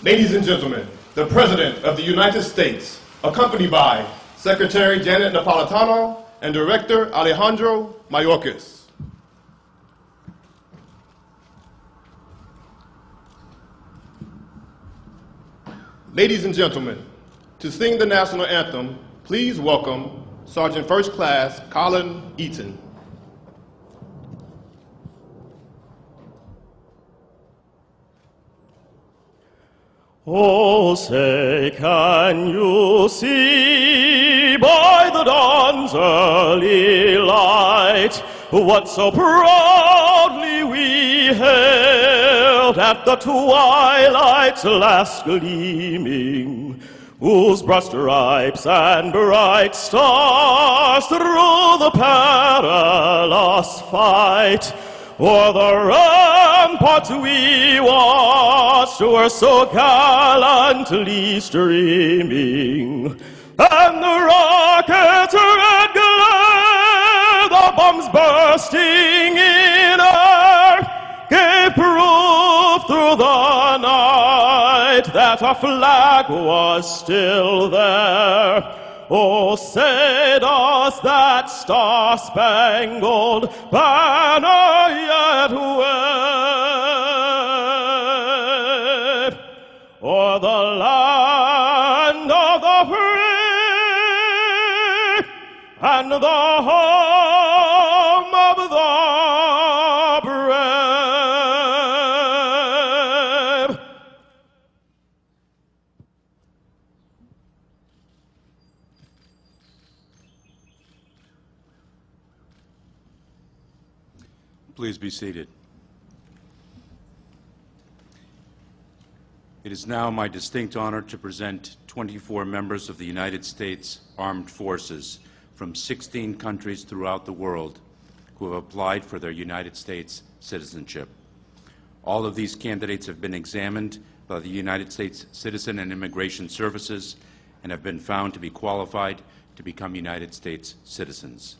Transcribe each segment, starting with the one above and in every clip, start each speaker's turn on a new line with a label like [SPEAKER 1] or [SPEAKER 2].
[SPEAKER 1] Ladies and gentlemen, the President of the United States, accompanied by Secretary Janet Napolitano and Director Alejandro Mayorkas. Ladies and gentlemen, to sing the national anthem, please welcome Sergeant First Class Colin Eaton.
[SPEAKER 2] Oh, say, can you see by the dawn's early light what so proudly we hailed at the twilight's last gleaming, whose broad stripes and bright stars through the perilous fight o'er the ramparts we watched were so gallantly streaming, and the rockets' red glare, the bombs bursting in air, gave proof through the night that our flag was still there. Oh, say does that star-spangled banner yet wave o'er the land of the free and the home of the brave?
[SPEAKER 3] Please be seated. It is now my distinct honor to present 24 members of the United States Armed Forces from 16 countries throughout the world who have applied for their United States citizenship. All of these candidates have been examined by the United States Citizen and Immigration Services and have been found to be qualified to become United States citizens.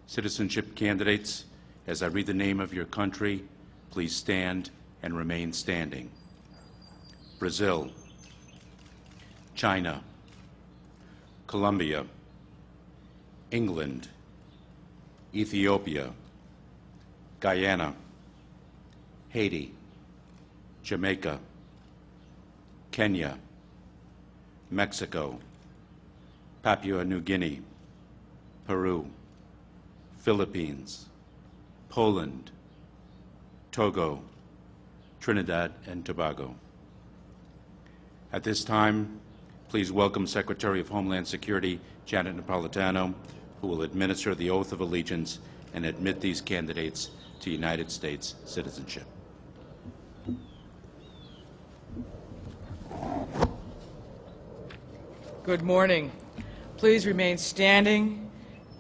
[SPEAKER 3] Citizenship candidates, as I read the name of your country, please stand and remain standing. Brazil, China, Colombia, England, Ethiopia, Guyana, Haiti, Jamaica, Kenya, Mexico, Papua New Guinea, Peru, Philippines, Poland, Togo, Trinidad and Tobago. At this time, please welcome Secretary of Homeland Security Janet Napolitano, who will administer the oath of allegiance and admit these candidates to United States citizenship.
[SPEAKER 4] Good morning. Please remain standing.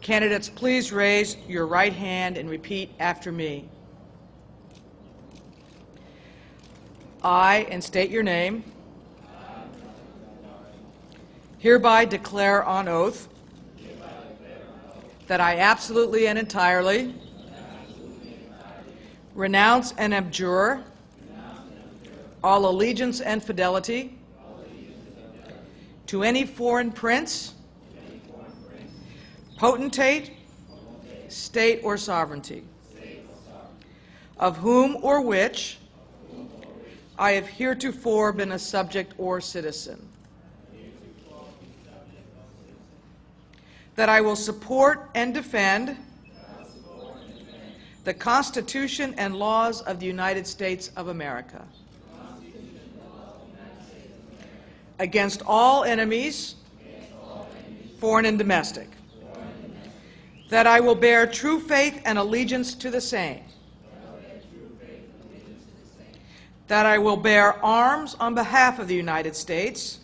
[SPEAKER 4] Candidates, please raise your right hand and repeat after me. I, and state your name, hereby declare on oath that I absolutely and entirely renounce and abjure all allegiance and fidelity to any foreign prince, potentate, state, or sovereignty, of whom or which I have heretofore been a subject or citizen, that I will support and defend the Constitution and laws of the United States of America against all enemies, foreign and domestic, that I will bear true faith and allegiance to the same, that I will bear arms on behalf of the United States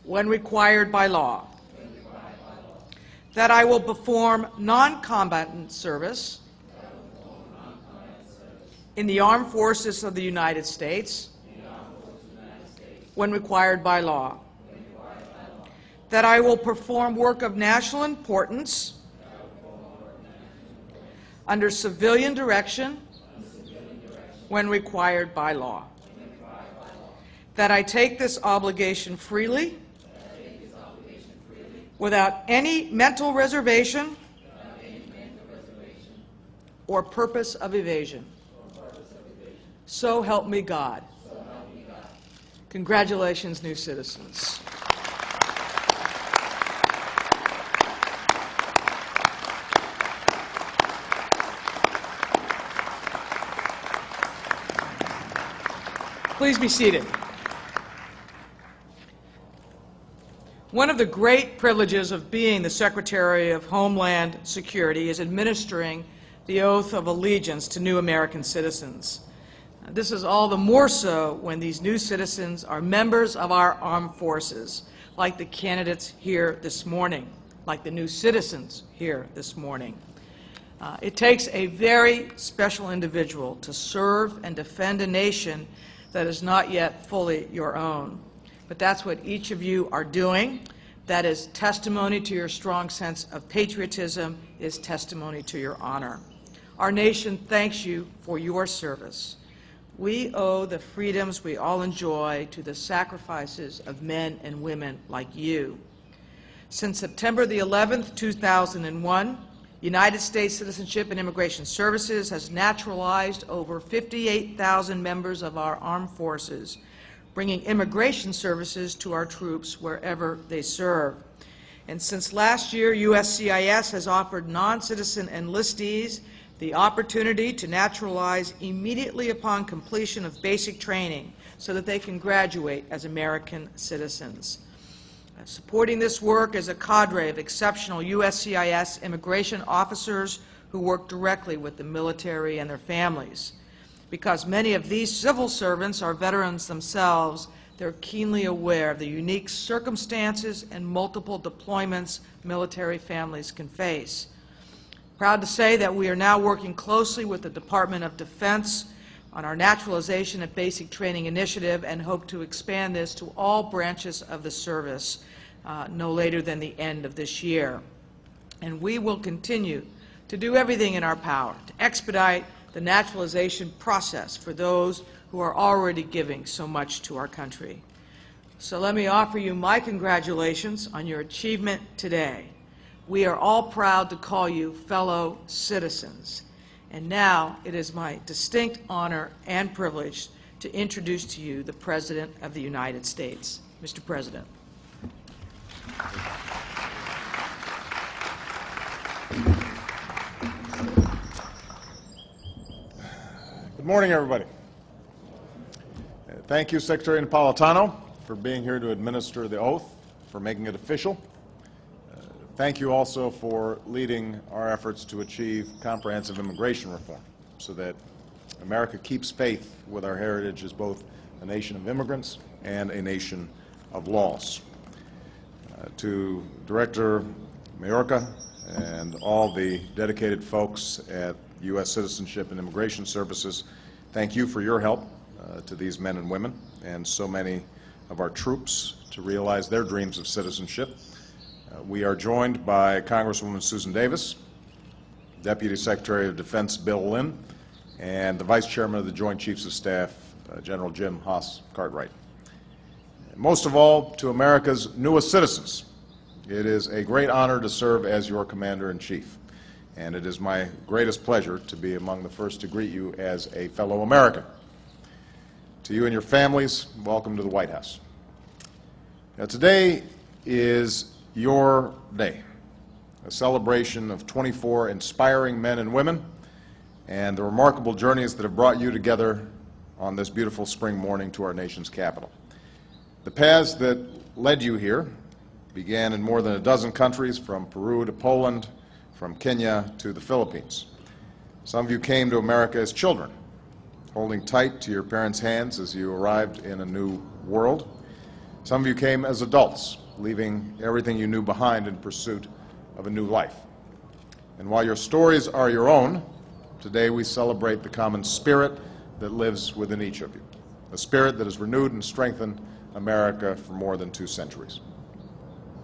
[SPEAKER 4] when required by law, that I will perform non-combatant service in the armed forces of the United States when required by law, that I will perform work of national importance under civilian direction when required by law. That I take this obligation freely, without any mental reservation or purpose of evasion. So help me God. Congratulations, new citizens. Please be seated. One of the great privileges of being the Secretary of Homeland Security is administering the oath of allegiance to new American citizens. This is all the more so when these new citizens are members of our armed forces, like the candidates here this morning, like the new citizens here this morning. It takes a very special individual to serve and defend a nation that is not yet fully your own. But that's what each of you are doing. That is testimony to your strong sense of patriotism, is testimony to your honor. Our nation thanks you for your service. We owe the freedoms we all enjoy to the sacrifices of men and women like you. Since September the 11th, 2001, United States Citizenship and Immigration Services has naturalized over 58,000 members of our armed forces, bringing immigration services to our troops wherever they serve. And since last year, USCIS has offered non-citizen enlistees the opportunity to naturalize immediately upon completion of basic training so that they can graduate as American citizens. Supporting this work is a cadre of exceptional USCIS immigration officers who work directly with the military and their families. Because many of these civil servants are veterans themselves, they're keenly aware of the unique circumstances and multiple deployments military families can face. Proud to say that we are now working closely with the Department of Defense on our Naturalization and Basic Training Initiative and hope to expand this to all branches of the service no later than the end of this year. And we will continue to do everything in our power to expedite the naturalization process for those who are already giving so much to our country. So let me offer you my congratulations on your achievement today. We are all proud to call you fellow citizens. And now it is my distinct honor and privilege to introduce to you the President of the United States. Mr. President.
[SPEAKER 5] Good morning, everybody. Thank you, Secretary Napolitano, for being here to administer the oath, for making it official. Thank you also for leading our efforts to achieve comprehensive immigration reform so that America keeps faith with our heritage as both a nation of immigrants and a nation of laws. To Director Mayorkas and all the dedicated folks at U.S. Citizenship and Immigration Services, thank you for your help to these men and women and so many of our troops to realize their dreams of citizenship. We are joined by Congresswoman Susan Davis, Deputy Secretary of Defense Bill Lynn, and the Vice Chairman of the Joint Chiefs of Staff, General Jim Haas Cartwright. Most of all, to America's newest citizens, it is a great honor to serve as your Commander-in-Chief, and it is my greatest pleasure to be among the first to greet you as a fellow American. To you and your families, welcome to the White House. Now, today is your day, a celebration of 24 inspiring men and women and the remarkable journeys that have brought you together on this beautiful spring morning to our nation's capital. The paths that led you here began in more than a dozen countries, from Peru to Poland, from Kenya to the Philippines. Some of you came to America as children, holding tight to your parents' hands as you arrived in a new world. Some of you came as adults, leaving everything you knew behind in pursuit of a new life. And while your stories are your own, today we celebrate the common spirit that lives within each of you, a spirit that has renewed and strengthened America for more than 2 centuries.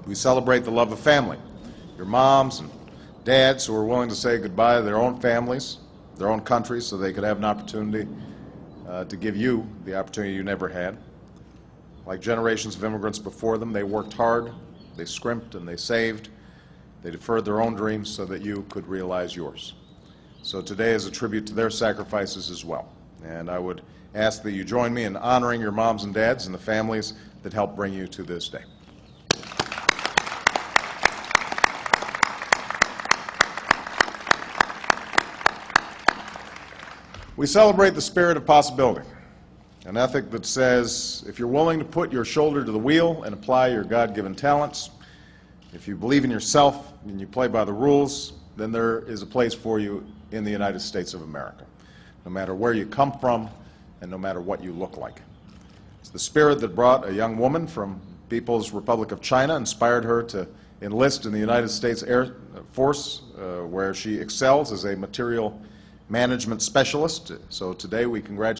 [SPEAKER 5] We celebrate the love of family, your moms and dads who are willing to say goodbye to their own families, their own countries, so they could have an opportunity to give you the opportunity you never had. Like generations of immigrants before them, they worked hard, they scrimped and they saved, they deferred their own dreams so that you could realize yours. So today is a tribute to their sacrifices as well. And I would ask that you join me in honoring your moms and dads and the families that helped bring you to this day. We celebrate the spirit of possibility, an ethic that says if you're willing to put your shoulder to the wheel and apply your God-given talents, if you believe in yourself and you play by the rules, then there is a place for you in the United States of America, no matter where you come from and no matter what you look like. It's the spirit that brought a young woman from People's Republic of China, inspired her to enlist in the United States Air Force, where she excels as a material management specialist. So today we congratulate